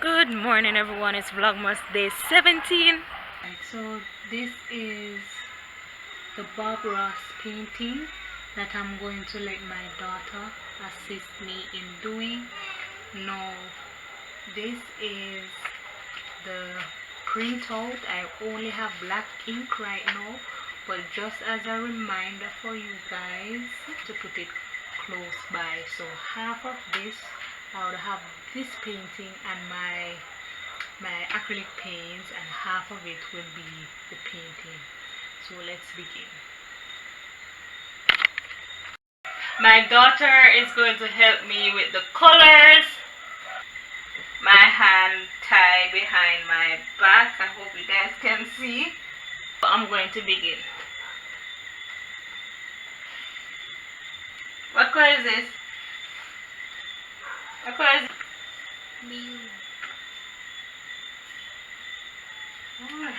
Good morning everyone, it's Vlogmas day 17. So this is the Bob Ross painting that I'm going to let my daughter assist me in doing. Now this is the printout. I only have black ink right now, but just as a reminder for you guys to put it close by. So half of this I would have this painting and my acrylic paints, and half of it will be the painting. So let's begin. My daughter is going to help me with the colors. My hand tied behind my back. I hope you guys can see. I'm going to begin. What color is this? What color is it? Blue. Alright.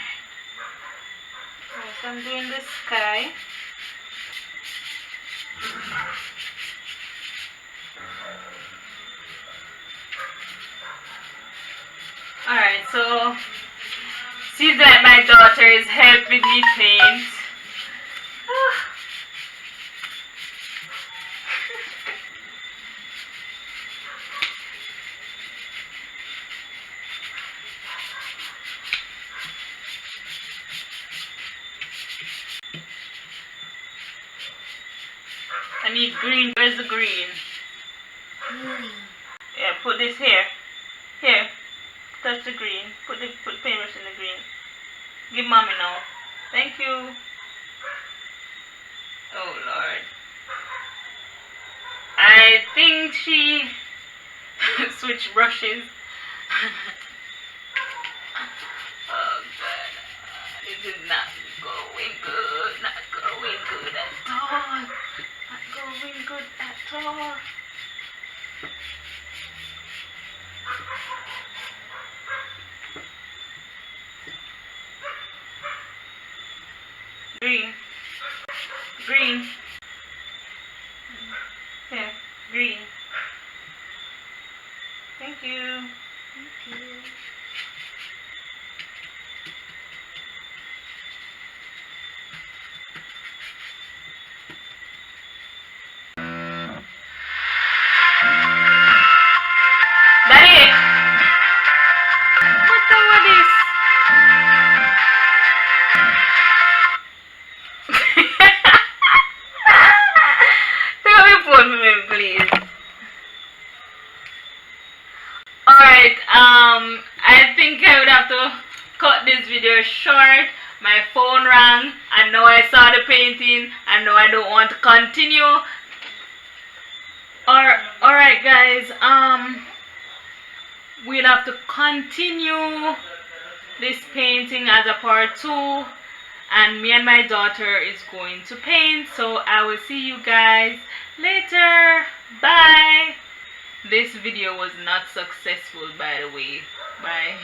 So I'm doing the sky. Alright, so seems like my daughter is helping me paint. I need green. Where's the green? Yeah, put this here. Here. Touch the green. Put paintbrush in the green. Give mommy now. Thank you. Oh Lord. I think she switched brushes. Oh God. This is not going good. Not going good at all. Not going good at all. Green. Green. Here. Green. Thank you. Thank you. Daddy! What the what is? Take off your phone for me, please. Alright, I think I would have to cut this video short. My phone rang and now I saw the painting and now I don't want to continue. Alright guys, we'll have to continue this painting as a part 2, and me and my daughter is going to paint. So I will see you guys later. Bye. This video was not successful, by the way. Bye.